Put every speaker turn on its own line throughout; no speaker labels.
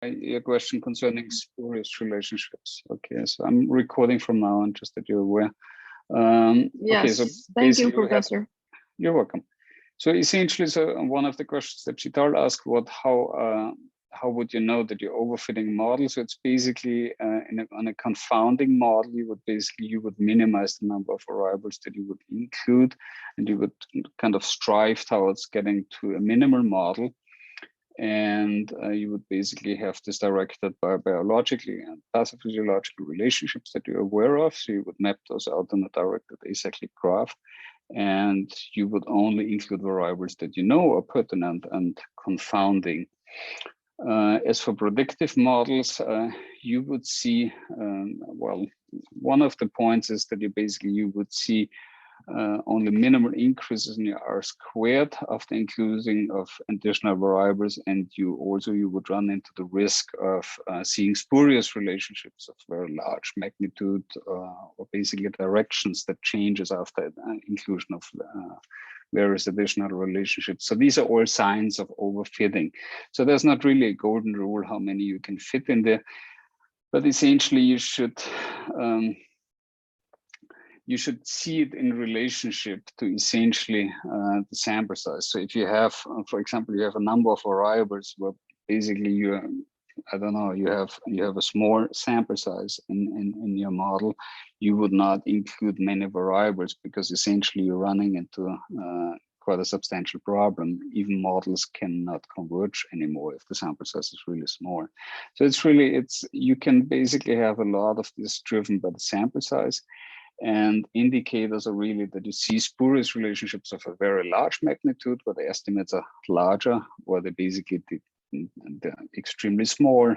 your question concerning spurious relationships. Okay, so I'm recording from now on, just that you're aware.
Yes,
okay, so
thank you, Professor.
You're welcome. So essentially, so one of the questions that Chital asked, how would you know that you're overfitting a model? So it's basically on a confounding model, you would minimize the number of variables that you would include, and you would kind of strive towards getting to a minimal model. And you would basically have this directed by biologically and pathophysiological relationships that you're aware of. So you would map those out in a directed acyclic graph. And you would only include variables that you know are pertinent and confounding. As for predictive models, you would see, well, one of the points is that you would see only minimal increases in your R squared after including of additional variables, and you would run into the risk of seeing spurious relationships of very large magnitude or basically directions that changes after inclusion of various additional relationships. So these are all signs of overfitting. So there's not really a golden rule how many you can fit in there, but essentially you should see it in relationship to essentially the sample size. So if you have, for example, you have a number of variables where basically you have a small sample size in your model, you would not include many variables because essentially you're running into quite a substantial problem. Even models cannot converge anymore if the sample size is really small. So you can basically have a lot of this driven by the sample size. And indicators are really that you see spurious relationships of a very large magnitude where the estimates are larger, or they're extremely small.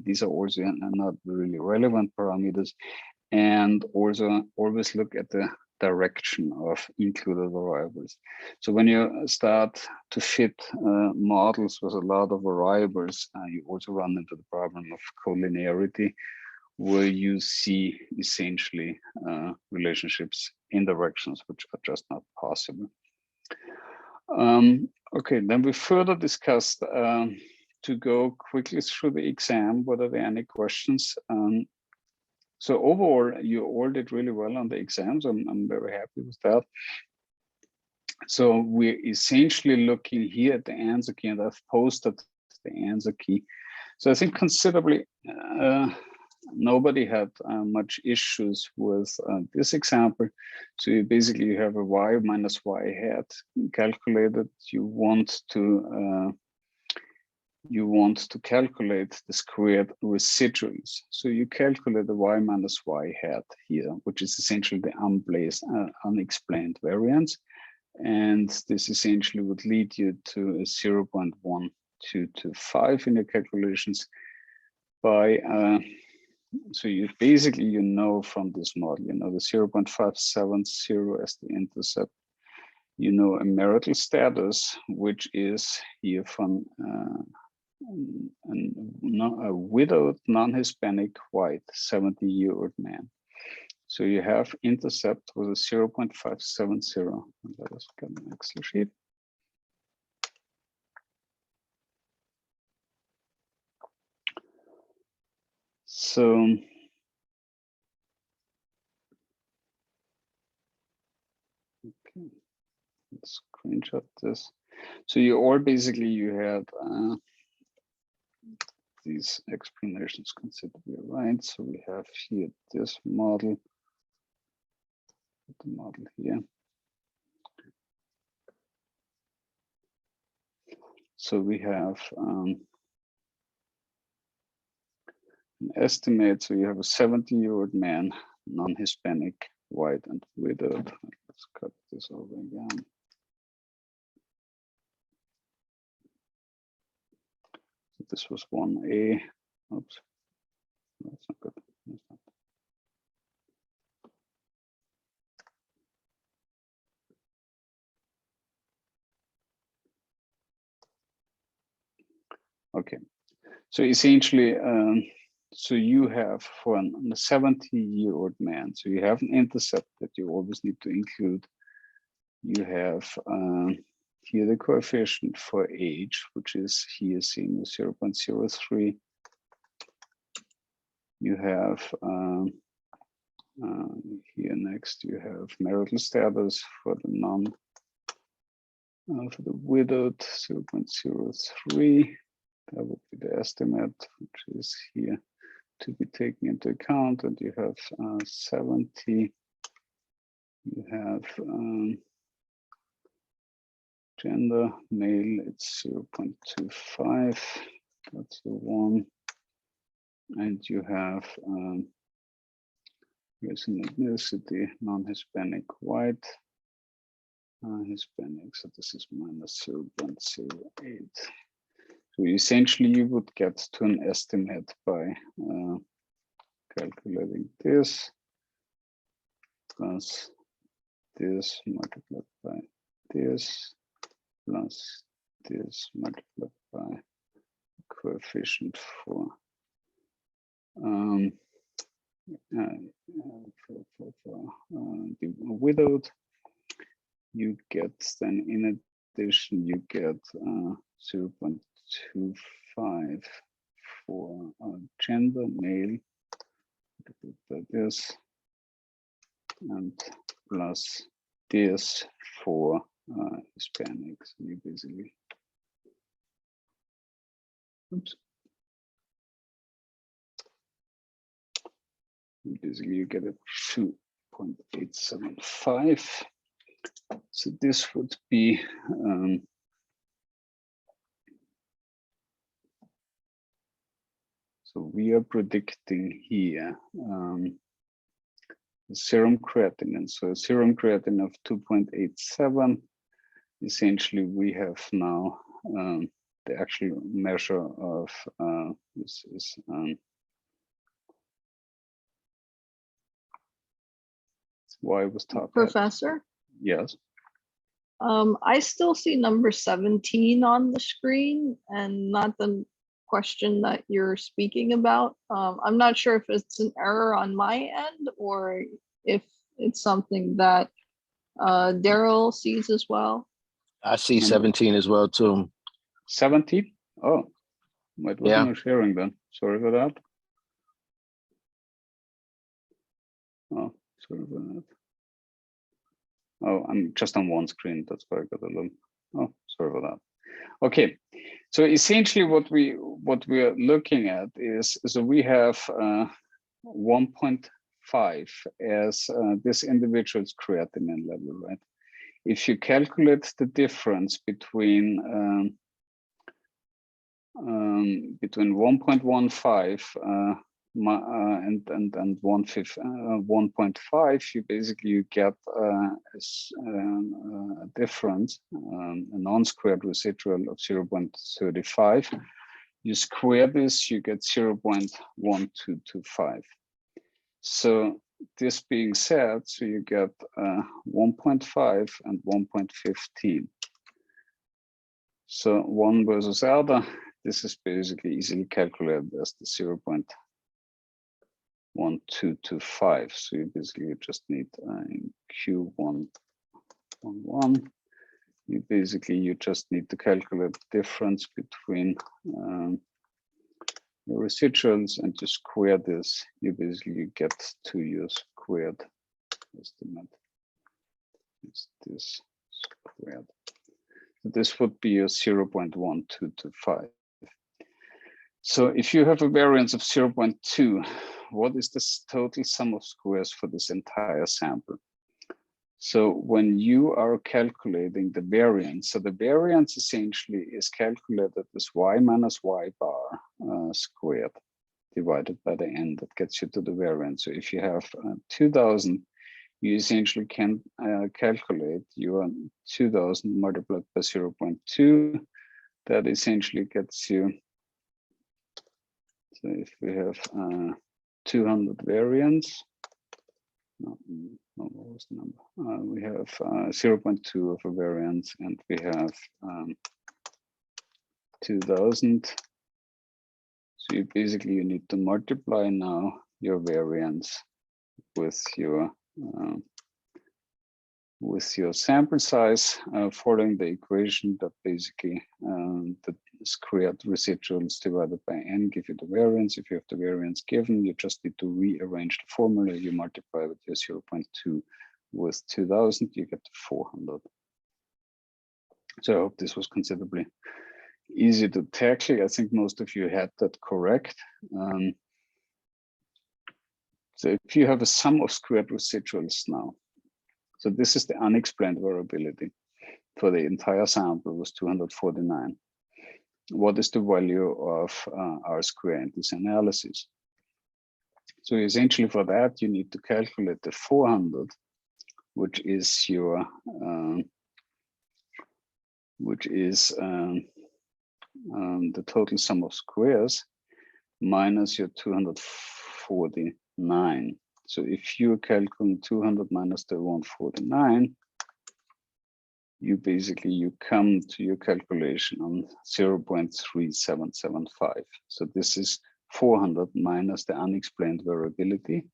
These are also not really relevant parameters. And also always look at the direction of included variables. So when you start to fit models with a lot of variables, you also run into the problem of collinearity, where you see essentially relationships in directions which are just not possible. Okay, then we further discussed to go quickly through the exam, whether there are any questions. So overall, you all did really well on the exams. I'm very happy with that. So we're essentially looking here at the answer key, and I've posted the answer key. So I think considerably, nobody had much issues with this example. So you have a y minus y hat calculated. You want to calculate the squared residuals. So you calculate the y minus y hat here, which is essentially the unexplained variance. And this essentially would lead you to a 0.1225 in your calculations by so you know from this model, you know the 0.570 as the intercept, you know a marital status, which is here from a widowed non-Hispanic white 70-year-old man. So you have intercept with a 0.570. Let us get an Excel sheet. So okay, let's screenshot this. So you had these explanations considered right. So we have here this model, the model here. So we have an estimate. So you have a 70-year-old man, non-Hispanic, white, and widowed. Let's cut this over again. So this was 1A. Oops, that's not good. That's not. Okay, so essentially, so you have for a 70-year-old man, so you have an intercept that you always need to include. You have here the coefficient for age, which is here seen as 0.03, You have here next, you have marital status for the non, for the widowed 0.03. That would be the estimate, which is here to be taken into account. And you have 70. You have gender, male, it's 0.25. That's the one. And you have here's an ethnicity, non-Hispanic, white, Hispanic, so this is minus 0.08. So essentially you would get to an estimate by calculating this plus this multiplied by this plus this multiplied by coefficient for the widowed. You get then, in addition, you get 0.25 for gender, male, by this, and plus this for Hispanics. You basically, oops. Basically, you get a 2.875. So this would be so we are predicting here the serum creatinine. So a serum creatinine of 2.87. Essentially, we have now the actual measure of this is why I was talking.
Professor?
Yes.
I still see number 17 on the screen and not the question that you're speaking about. I'm not sure if it's an error on my end or if it's something that Daryl sees as well.
I see 17 as well too.
17? Oh, it wasn't sharing then. Sorry for that. Oh, sorry for that. Oh, I'm just on one screen. That's why I got a little. Oh, sorry for that. Okay, so essentially what we are looking at is, so we have 1.5 as this individual's creatinine level, right? If you calculate the difference between 1.15 and 1.5, you basically get a difference, a non-squared residual of 0.35. You square this, you get 0.1225. So this being said, so you get 1.5 and 1.15. So one versus other, this is basically easily calculated as the 0.1225. So you basically just need Q111. You just need to calculate the difference between the residuals and to square this. You basically get to your squared estimate. It's this squared. This would be a 0.1225. So if you have a variance of 0.2, what is the total sum of squares for this entire sample? So when you are calculating the variance, so the variance essentially is calculated as y minus y bar squared divided by the n. That gets you to the variance. So if you have 2000, you essentially can calculate your 2000 multiplied by 0.2. That essentially gets you, so if we have 200 variance, no, what was the number? We have 0.2 of a variance, and we have 2000. So you basically, you need to multiply now your variance with your with your sample size, following the equation that basically the squared residuals divided by n give you the variance. If you have the variance given, you just need to rearrange the formula. You multiply with your 0.2 with 2000, you get 400. So I hope this was considerably easy to tackle. I think most of you had that correct. So if you have a sum of squared residuals now, so this is the unexplained variability for the entire sample was 249. What is the value of R square in this analysis? So essentially for that, you need to calculate the 400, which is your, the total sum of squares minus your 249. So if you calculate 200 minus the 149, you come to your calculation on 0.3775. So this is 400 minus the unexplained variability,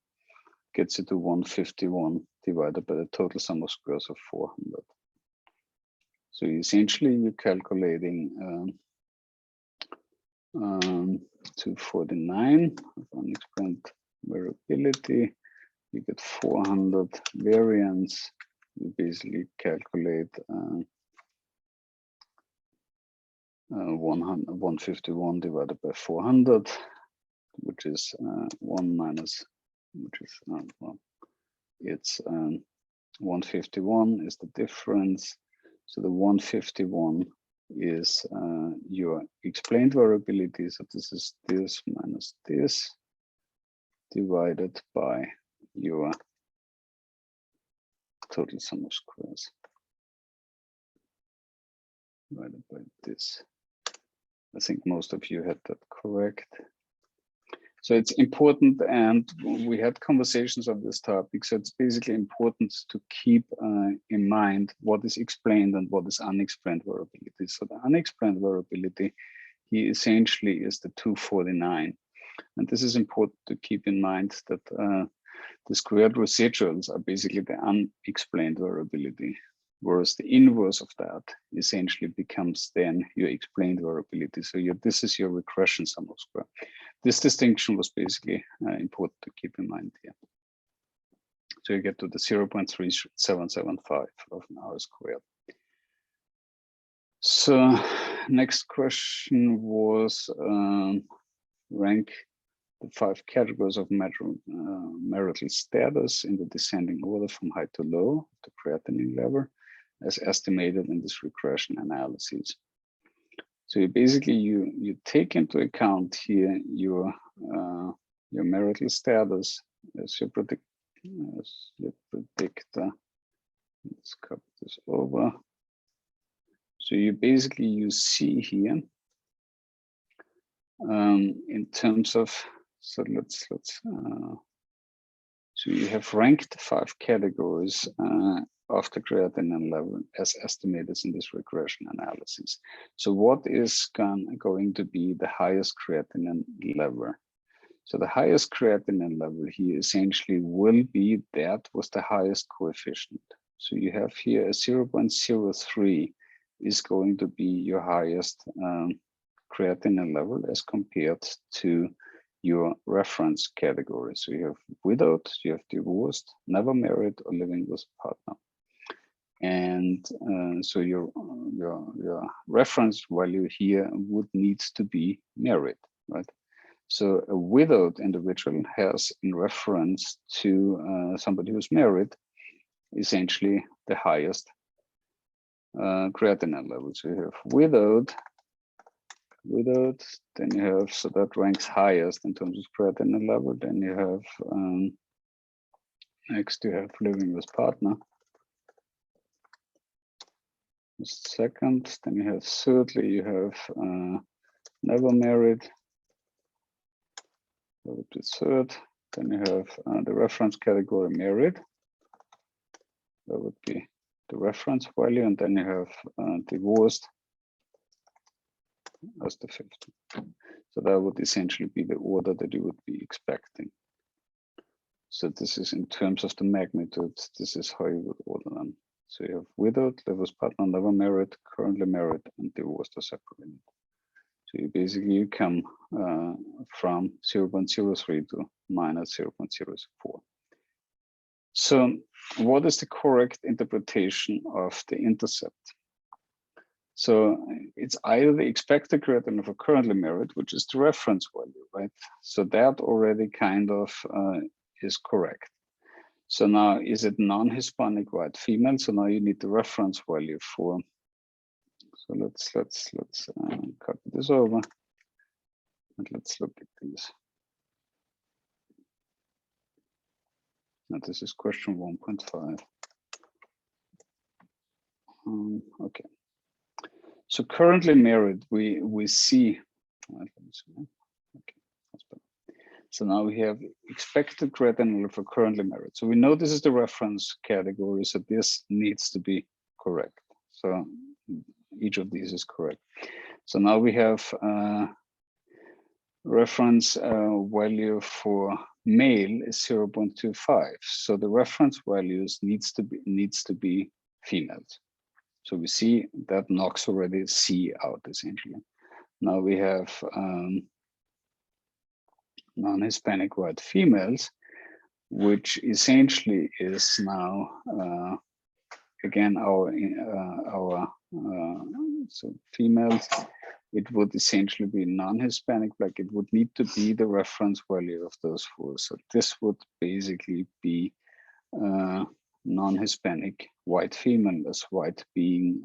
gets you to 151 divided by the total sum of squares of 400. So essentially you're calculating 249 of unexplained variability, you get 400 variance. You basically calculate 151 divided by 400, which is 1 minus, which is, well, it's 151 is the difference. So the 151 is your explained variability. So this is this minus this divided by your total sum of squares divided by this. I think most of you had that correct. So it's important, and we had conversations on this topic. So it's basically important to keep in mind what is explained and what is unexplained variability. So the unexplained variability here essentially is the 249. And this is important to keep in mind that the squared residuals are basically the unexplained variability, whereas the inverse of that essentially becomes then your explained variability. So this is your regression sum of square. This distinction was basically important to keep in mind here. So you get to the 0.3775 of an R squared. So next question was rank the 5 categories of marital status in the descending order from high to low, the creatinine level, as estimated in this regression analysis. So you basically you take into account here your marital status as you predict. Let's copy this over. So you basically see here in terms of, so let's so you have ranked 5 categories of the creatinine level as estimated in this regression analysis. So what is going to be the highest creatinine level? So the highest creatinine level here essentially will be that with the highest coefficient. So you have here a 0.03 is going to be your highest creatinine level as compared to your reference category. So you have widowed, you have divorced, never married, or living with a partner. And so your reference value here would need to be married, right? So a widowed individual has, in reference to somebody who's married, essentially the highest creatinine level. So you have widowed, then you have, so that ranks highest in terms of creatinine level. Then you have, next you have living with partner. Second, then you have thirdly, you have never married. That would be third. Then you have the reference category married. That would be the reference value. And then you have divorced as the fifth. So that would essentially be the order that you would be expecting. So this is in terms of the magnitude, this is how you would order them. So you have widowed, live as partner, never married, currently married, and divorced or separated. So you come from 0.03 to minus 0.04. So what is the correct interpretation of the intercept? So it's either the expected creatinine of a currently married, which is the reference value, right? So that already kind of is correct. So now, is it non-Hispanic white female? So now you need the reference value for. So let's copy this over, and let's look at these. Now this is question 1.5. Okay. So currently married, we see. Okay, that's better. So now we have expected creatinine for currently married. So we know this is the reference category, so this needs to be correct. So each of these is correct. So now we have reference value for male is 0.25. So the reference values needs to be females. So we see that knocks already C out essentially. Now we have non-Hispanic white females, which essentially is now again our so females. It would essentially be non-Hispanic black. It would need to be the reference value of those four. So this would basically be non-Hispanic white female, as white being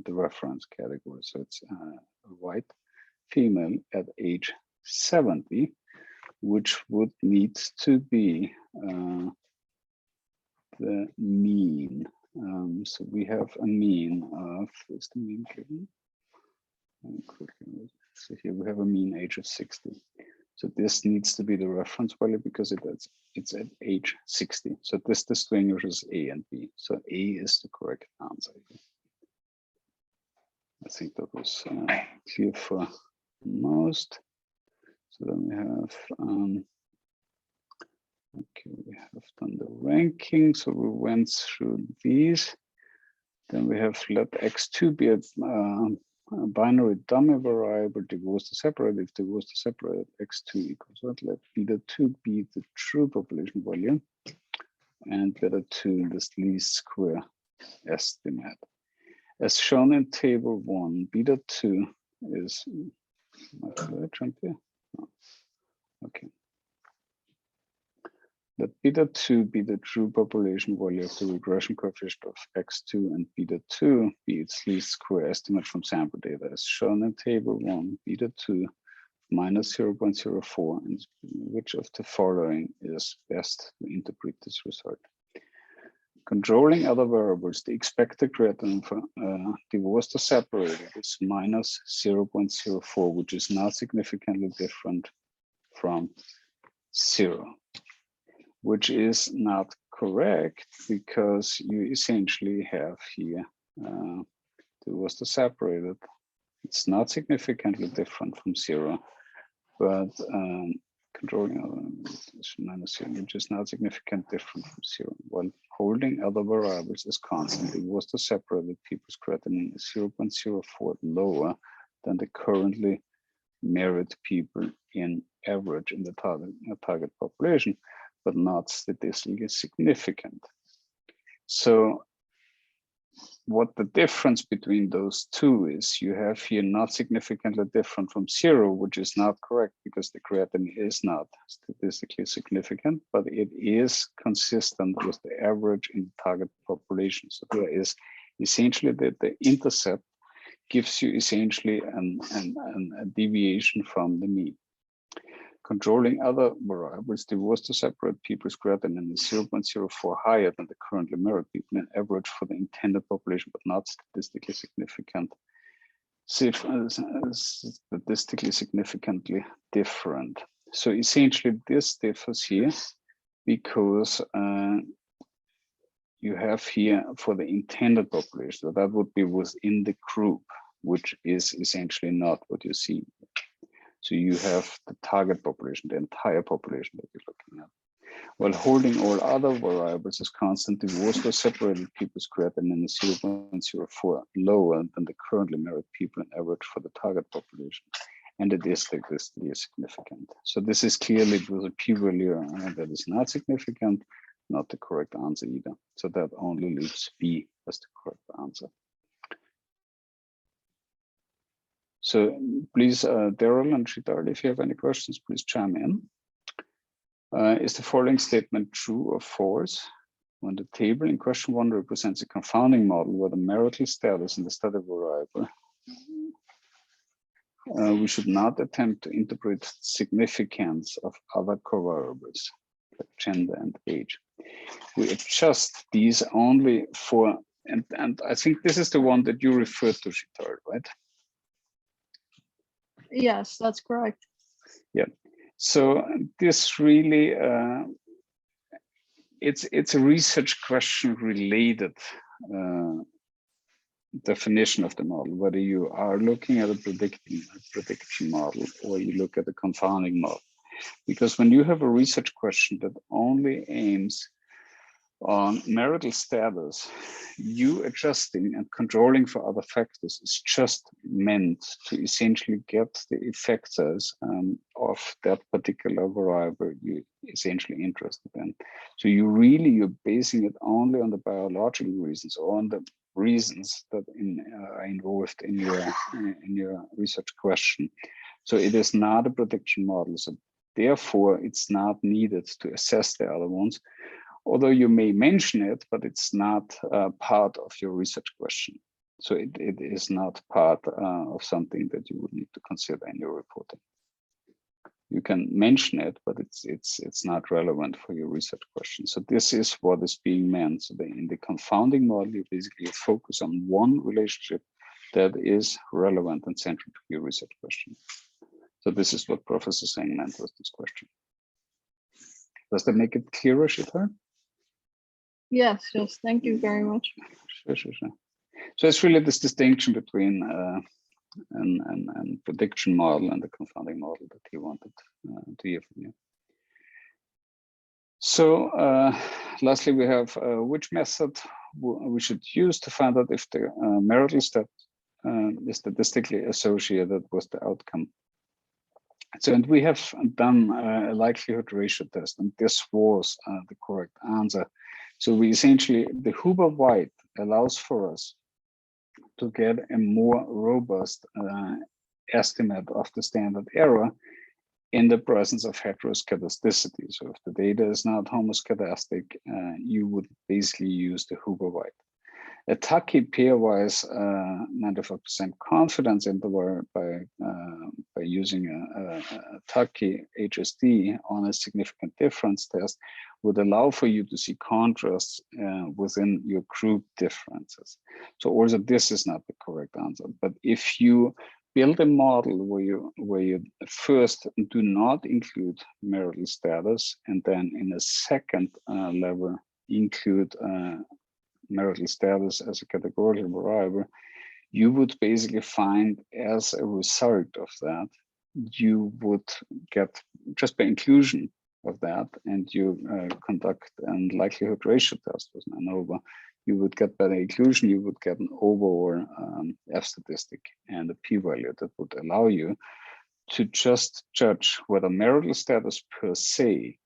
the reference category. So it's a white female at age 70, which would need to be the mean. So we have a mean of, is the mean given? So here we have a mean age of 60. So this needs to be the reference value because it's at age 60. So this distinguishes A and B. So A is the correct answer. I think that was clear for most. So then we have, okay, we have done the ranking. So we went through these. Then we have let X2 be a binary dummy variable, divorced to separate. If divorced to separate, X2 equals what? Let beta 2 be the true population volume, and beta 2 this least square estimate. As shown in table 1, beta 2 is, okay. Let beta 2 be the true population value of the regression coefficient of X2 and beta 2 be its least square estimate from sample data. As shown in table 1, beta 2 minus 0.04, and which of the following is best to interpret this result? Controlling other variables, the expected creatinine for divorced or separated is minus 0.04, which is not significantly different from 0. Which is not correct because you essentially have here divorced or separated. It's not significantly different from 0, but controlling minus 0, which is not significantly different from 0. While holding other variables is constant, divorced or separated people's creatinine is 0.04 lower than the currently married people in average in the target population, but not statistically significant. So what the difference between those two is, you have here not significantly different from 0, which is not correct because the creatinine is not statistically significant, but it is consistent with the average in the target population. So there is essentially the intercept gives you essentially a deviation from the mean. Controlling other variables, divorced to separate people's creatinine is 0.04 higher than the currently married people in average for the intended population, but not statistically significant. Statistically significantly different. So essentially this differs here because you have here for the intended population, so that would be within the group, which is essentially not what you see. So you have the target population, the entire population that you're looking at. while holding all other variables as constant. The worst or separated people's creatinine is 0.04 lower than the currently married people in average for the target population. And it is statistically significant. So this is clearly with a p-value that is not significant, not the correct answer either. So that only leaves B as the correct answer. So please, Daryl and Shidal, if you have any questions, please chime in. Is the following statement true or false? When the table in question 1 represents a confounding model where the marital status in the study variable, we should not attempt to interpret significance of other covariables like gender and age. We adjust these only for, and I think this is the one that you referred to, Shidal, right?
Yes, that's correct.
Yeah. So this really, it's a research question related definition of the model, whether you are looking at a prediction model or you look at a confounding model. Because when you have a research question that only aims on marital status, you adjusting and controlling for other factors is just meant to essentially get the effects of that particular variable you're essentially interested in. So you're basing it only on the biological reasons or on the reasons that are involved in your research question. So it is not a prediction model. So therefore, it's not needed to assess the other ones. Although you may mention it, but it's not part of your research question. So it is not part of something that you would need to consider in your reporting. You can mention it, but it's not relevant for your research question. So this is what is being meant. So in the confounding model, you basically focus on one relationship that is relevant and central to your research question. So this is what Professor Singh meant with this question. Does that make it clearer, Shidal?
Yes, thank you very much.
Sure. So it's really this distinction between an prediction model and the confounding model that he wanted to hear from you. So lastly, we have which method we should use to find out if the marital step is statistically associated with the outcome. So, and we have done a likelihood ratio test, and this was the correct answer. So we essentially, the Huber-White allows for us to get a more robust estimate of the standard error in the presence of heteroscedasticity. So if the data is not homoscedastic, you would basically use the Huber-White. A Tuckey pairwise 95% confidence interval by using a Tuckey HSD on a significant difference test would allow for you to see contrasts within your group differences. So also this is not the correct answer. But if you build a model where you first do not include marital status and then in a second level include marital status as a categorical variable, you would basically find as a result of that, you would get just by inclusion of that, and you conduct a likelihood ratio test with an ANOVA, you would get by the inclusion, you would get an overall F statistic and a p-value that would allow you to just judge whether marital status per se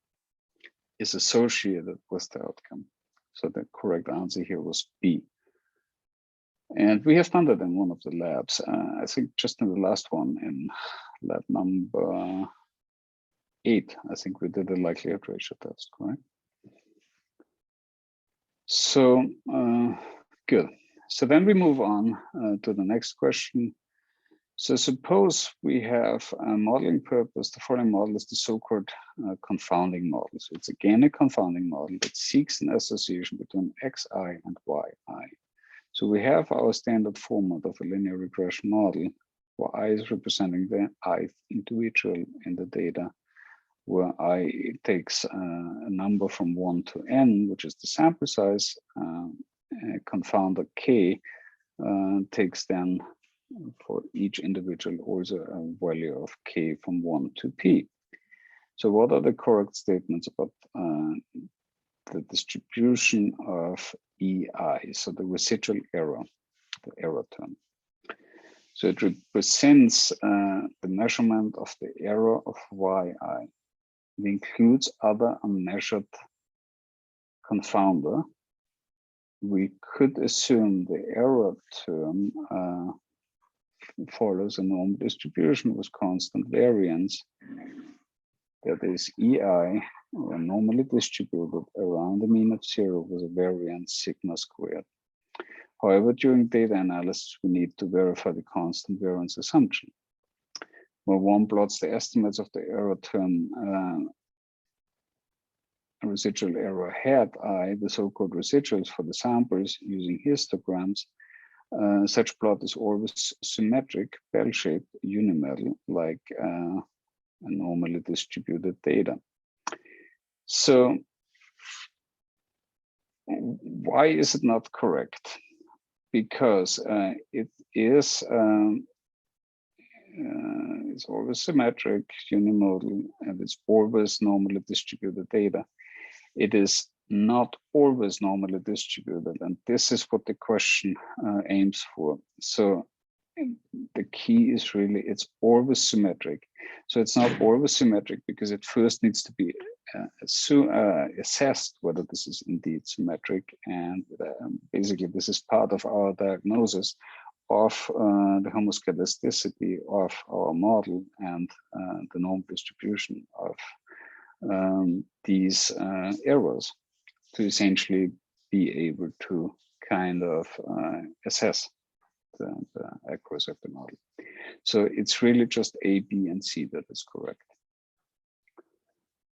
is associated with the outcome. So the correct answer here was B. And we have done that in one of the labs. I think just in the last one, in lab number 8, I think we did a likelihood ratio test, correct? So good. So then we move on to the next question. So suppose we have a modeling purpose. The following model is the so-called confounding model. So it's again a confounding model that seeks an association between xi and yi. So we have our standard format of a linear regression model, where I is representing the ith individual in the data, where I takes a number from 1 to n, which is the sample size. Confounder k takes then for each individual also a value of k from 1 to p. So what are the correct statements about the distribution of EI, so the residual error, the error term? So it represents the measurement of the error of YI. It includes other unmeasured confounder. We could assume the error term follows a normal distribution with constant variance, that is EI, or normally distributed around a mean of 0 with a variance sigma squared. However, during data analysis, we need to verify the constant variance assumption. When one plots the estimates of the error term residual error hat I, the so-called residuals for the samples using histograms, such plot is always symmetric, bell-shaped, unimetal, like a normally distributed data. So why is it not correct? Because it is it's always symmetric, unimodal, and it's always normally distributed data. It is not always normally distributed, and this is what the question aims for. So the key is really it's always symmetric. So it's not always symmetric because it first needs to be assessed whether this is indeed symmetric, and basically this is part of our diagnosis of the homoscedasticity of our model and the normal distribution of these errors to essentially be able to kind of assess the accuracy of the model. So it's really just A, B, and C that is correct.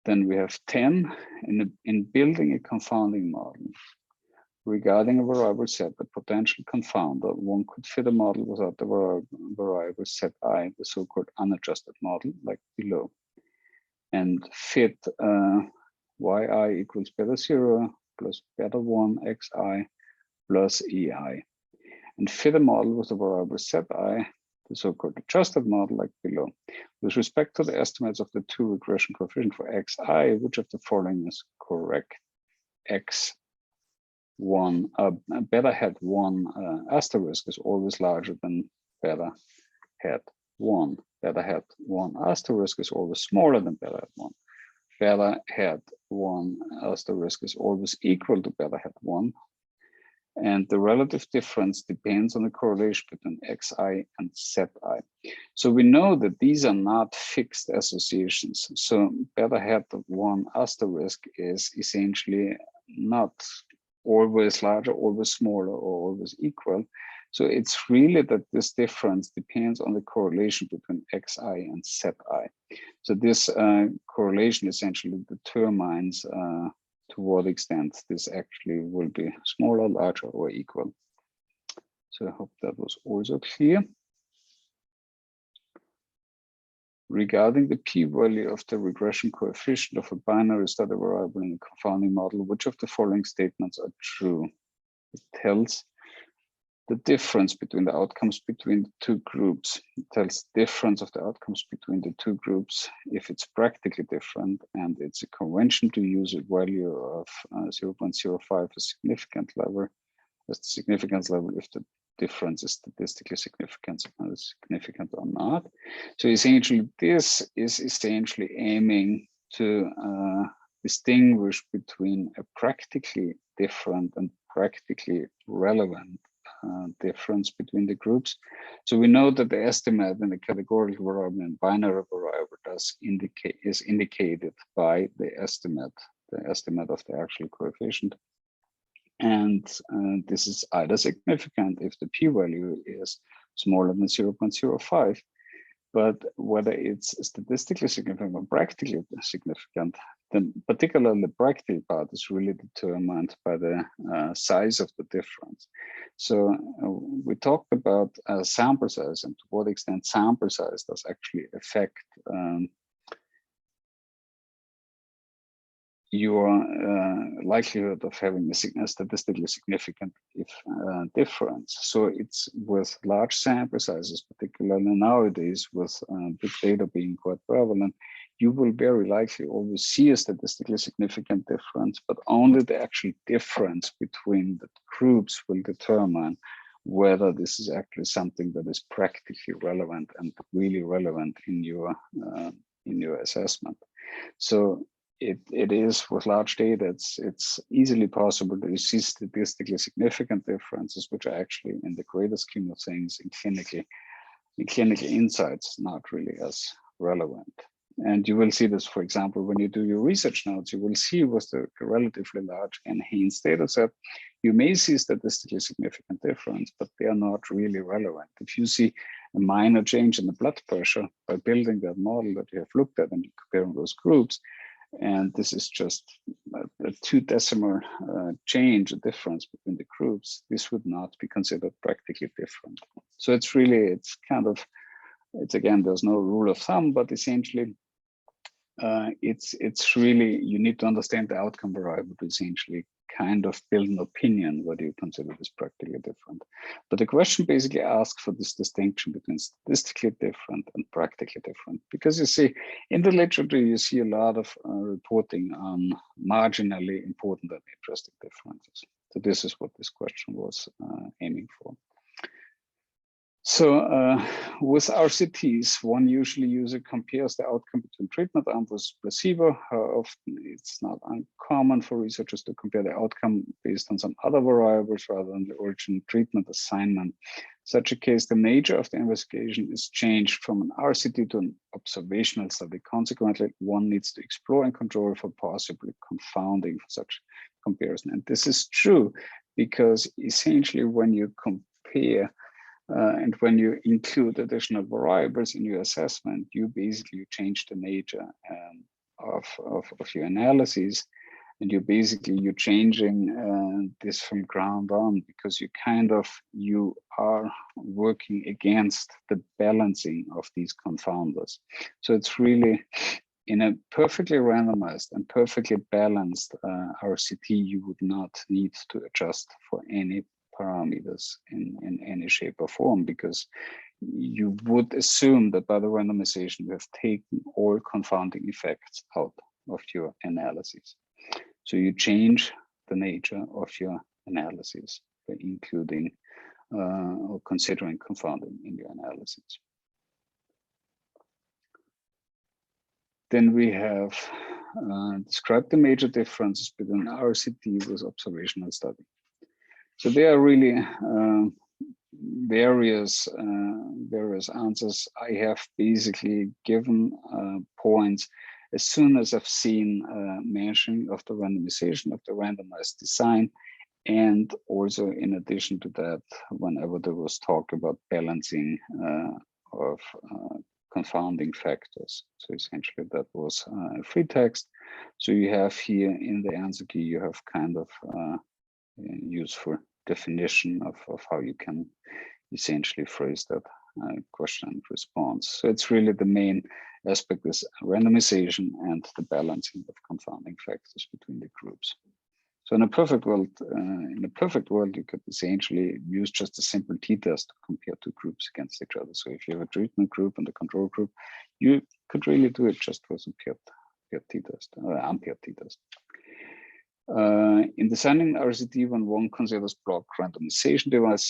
Then we have 10, in building a confounding model. Regarding a variable set, the potential confounder, one could fit a model without the variable set I, the so-called unadjusted model, like below, and fit yi equals beta 0 plus beta 1 xi plus ei, and fit a model with the variable set I, the so-called adjusted model, like below. With respect to the estimates of the two regression coefficients for xi, which of the following is correct? X1, beta hat 1 asterisk is always larger than beta hat 1. Beta hat 1 asterisk is always smaller than beta hat 1. Beta hat 1 asterisk is always equal to beta hat 1. And the relative difference depends on the correlation between xi and zi. So we know that these are not fixed associations. So beta hat 1 asterisk is essentially not always larger, always smaller, or always equal. So it's really that this difference depends on the correlation between xi and zi. So this correlation essentially determines to what extent this actually will be smaller, larger, or equal. So I hope that was also clear. Regarding the p-value of the regression coefficient of a binary study variable in a confounding model, which of the following statements are true? It tells the difference between the outcomes between the two groups. It tells the difference of the outcomes between the two groups if it's practically different, and it's a convention to use a value of 0.05 as significant level, as the significance level if the difference is statistically significant or not. So essentially, this is essentially aiming to distinguish between a practically different and practically relevant difference between the groups. So we know that the estimate in the categorical variable and binary variable is indicated by the estimate of the actual coefficient. And this is either significant if the p-value is smaller than 0.05, but whether it's statistically significant or practically significant, then particularly the practical part is really determined by the size of the difference. So we talked about sample size and to what extent sample size does actually affect your likelihood of having a statistically significant difference. So it's with large sample sizes, particularly nowadays with big data being quite prevalent, you will very likely always see a statistically significant difference, but only the actual difference between the groups will determine whether this is actually something that is practically relevant and really relevant in your assessment. So it is with large data, it's easily possible to see statistically significant differences, which are actually in the greater scheme of things in clinical insights not really as relevant. And you will see this, for example, when you do your research notes, you will see with the relatively large enhanced data set, you may see statistically significant difference, but they are not really relevant. If you see a minor change in the blood pressure by building that model that you have looked at and comparing those groups, and this is just a 2 decimal change, a difference between the groups, this would not be considered practically different. So it's again, there's no rule of thumb, but essentially it's really, you need to understand the outcome variable to essentially kind of build an opinion whether you consider this practically different. But the question basically asks for this distinction between statistically different and practically different, because you see in the literature you see a lot of reporting on marginally important and interesting differences. So this is what this question was aiming for. So with RCTs, one usually compares the outcome between treatment arm versus placebo. Often it's not uncommon for researchers to compare the outcome based on some other variables rather than the original treatment assignment. In such a case, the nature of the investigation is changed from an RCT to an observational study. Consequently, one needs to explore and control for possibly confounding for such comparison. And this is true because essentially when you compare and when you include additional variables in your assessment, you basically change the nature of your analyses, and you're changing this from ground on, because you are working against the balancing of these confounders. So it's really in a perfectly randomized and perfectly balanced RCT, you would not need to adjust for any parameters in any shape or form, because you would assume that by the randomization you have taken all confounding effects out of your analysis. So you change the nature of your analysis by including or considering confounding in your analysis. Then we have described the major differences between RCT with observational study. So there are really various answers. I have basically given points as soon as I've seen mention of the randomization of the randomized design, and also in addition to that, whenever there was talk about balancing of confounding factors. So essentially that was free text. So you have here in the answer key, you have kind of useful definition of how you can essentially phrase that question and response. So it's really the main aspect is randomization and the balancing of confounding factors between the groups. So in a perfect world, you could essentially use just a simple t-test to compare two groups against each other. So if you have a treatment group and a control group, you could really do it just with a paired t-test or unpaired t-test. In designing RCT, when one considers block randomization device,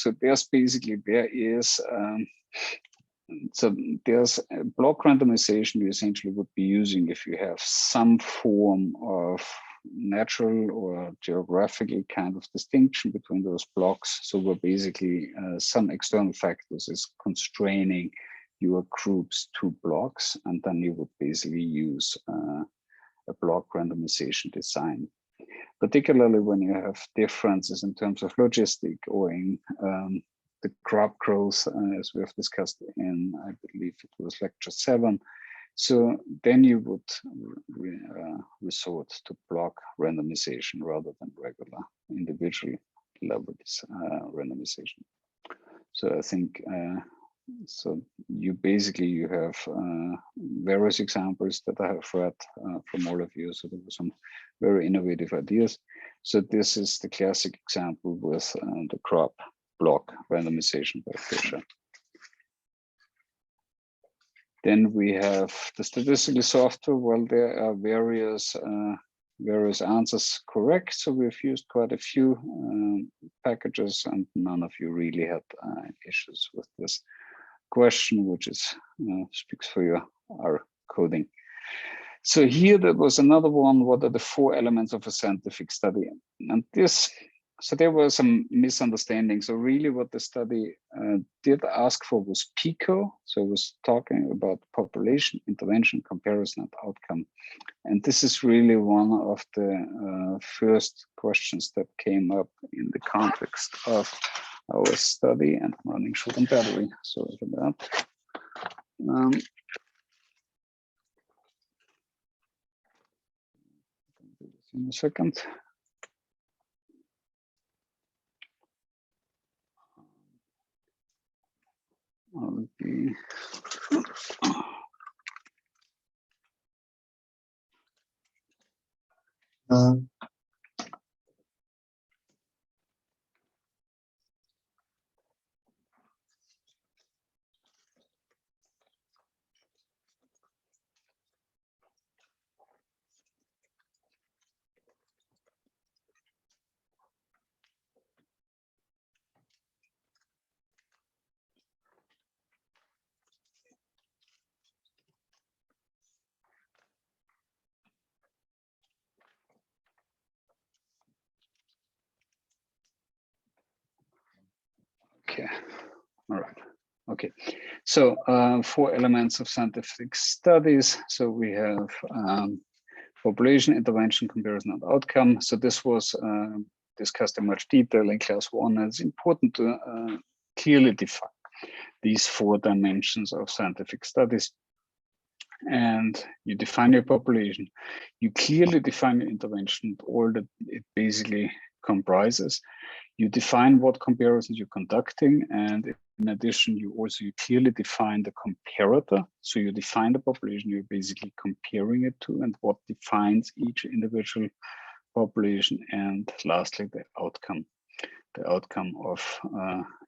so there's a block randomization you essentially would be using if you have some form of natural or geographical kind of distinction between those blocks. So where basically some external factors is constraining your groups to blocks, and then you would basically use a block randomization design. Particularly when you have differences in terms of logistic or in the crop growth, as we have discussed in, I believe it was lecture 7. So then you would resort to block randomization rather than regular individual level randomization. So I think so you have various examples that I have read from all of you. So there were some very innovative ideas. So this is the classic example with the crop block randomization by Fisher. Then we have the statistical software. Well, there are various answers correct. So we've used quite a few packages, and none of you really had issues with this question, which is speaks for our coding. So here there was another one. What are the 4 elements of a scientific study? And this, so there were some misunderstandings. So really what the study did ask for was PICO. So it was talking about population, intervention, comparison, and outcome. And this is really one of the first questions that came up in the context of our study. And I'm running short on battery, sorry for that. In a second. I'll be okay. All right. Okay. So 4 elements of scientific studies. So we have population, intervention, comparison, and outcome. So this was discussed in much detail in class 1. And it's important to clearly define these 4 dimensions of scientific studies. And you define your population. You clearly define your intervention, all that it basically comprises. You define what comparisons you're conducting, and in addition, you clearly define the comparator. So you define the population you're basically comparing it to, and what defines each individual population, and lastly, the outcome of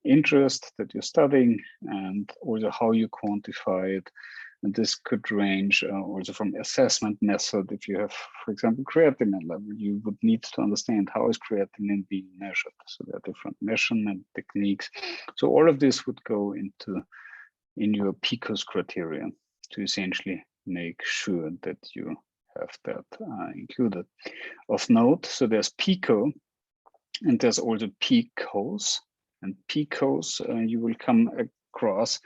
interest that you're studying, and also how you quantify it. And this could range also from assessment method. If you have, for example, creatinine level, you would need to understand how is creatinine being measured. So there are different measurement techniques. So all of this would go in your PICOS criteria to essentially make sure that you have that included. Of note, so there's PICO, and there's also PICOS. And PICOS you will come across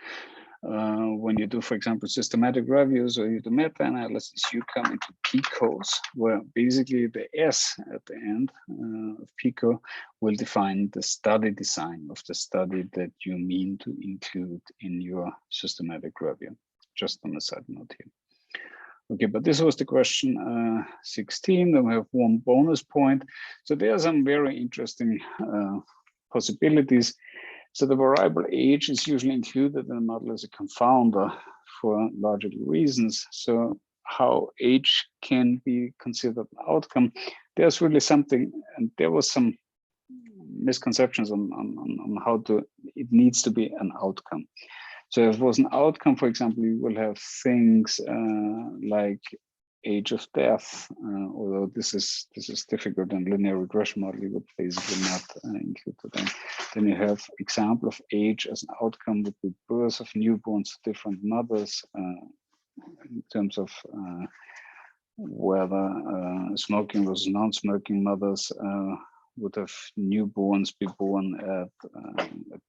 when you do, for example, systematic reviews or you do meta-analysis, you come into PICOS, where basically the S at the end of PICO will define the study design of the study that you mean to include in your systematic review. Just on a side note here. Okay, but this was the question 16. Then we have 1 bonus point. So there are some very interesting possibilities. So the variable age is usually included in the model as a confounder for logical reasons. So how age can be considered an outcome, there's really something, and there was some misconceptions on how it needs to be an outcome. So if it was an outcome, for example, you will have things like age of death, although this is difficult in linear regression model, you would basically not include that. Then you have example of age as an outcome would be birth of newborns to different mothers in terms of whether smoking versus non-smoking mothers would have newborns be born at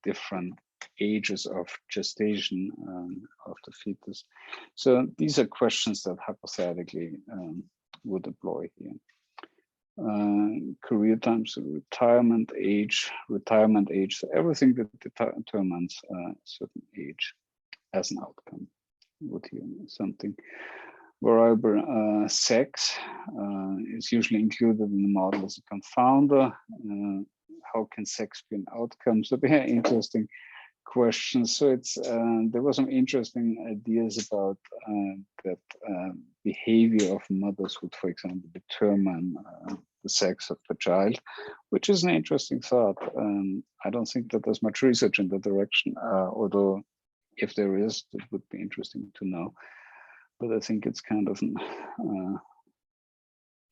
different ages of gestation of the fetus. So these are questions that hypothetically would apply here. Career time, so retirement age, so everything that determines a certain age as an outcome would here something. Variable sex is usually included in the model as a confounder. How can sex be an outcome? So very interesting questions. So it's there were some interesting ideas about that behavior of mothers would, for example, determine the sex of the child, which is an interesting thought. I don't think that there's much research in that direction, although if there is, it would be interesting to know. But I think it's kind of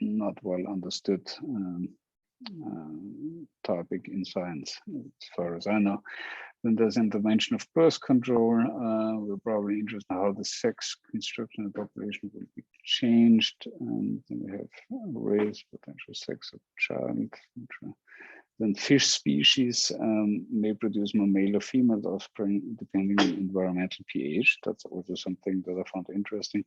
not well understood topic in science, as far as I know. Then there's intervention of birth control. We're probably interested in how the sex construction of the population will be changed. And then we have race, potential sex of child. Then fish species may produce more male or female offspring depending on environmental pH. That's also something that I found interesting.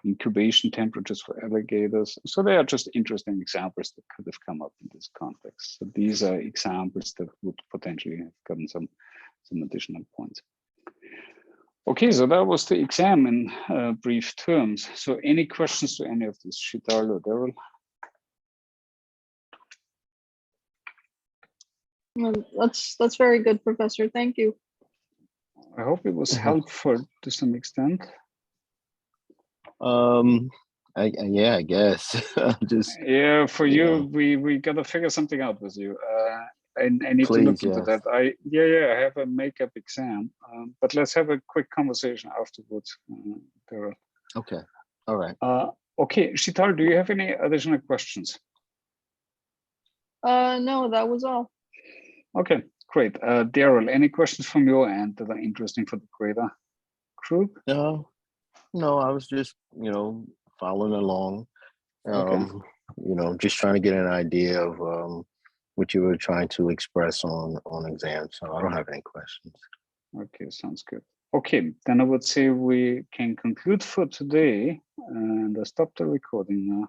Incubation temperatures for alligators. So they are just interesting examples that could have come up in this context. So these are examples that would potentially have gotten some additional points. Okay, so that was the exam in brief terms. So any questions to any of this, Shital or Daryl?
That's very good, Professor. Thank you.
I hope it was helpful to some extent.
Yeah, I guess. Just
yeah, for you, we gotta figure something out with you. I need to look into that. I have a makeup exam, but let's have a quick conversation afterwards. Daryl.
Okay. All right.
Okay, Shital, do you have any additional questions?
No, that was all.
Okay, great. Daryl, any questions from your end that are interesting for the greater group?
No, I was just, following along.
Okay.
Just trying to get an idea of what you were trying to express on exam. So I don't have any questions.
Okay, sounds good. Okay, then I would say we can conclude for today, and I stop the recording now.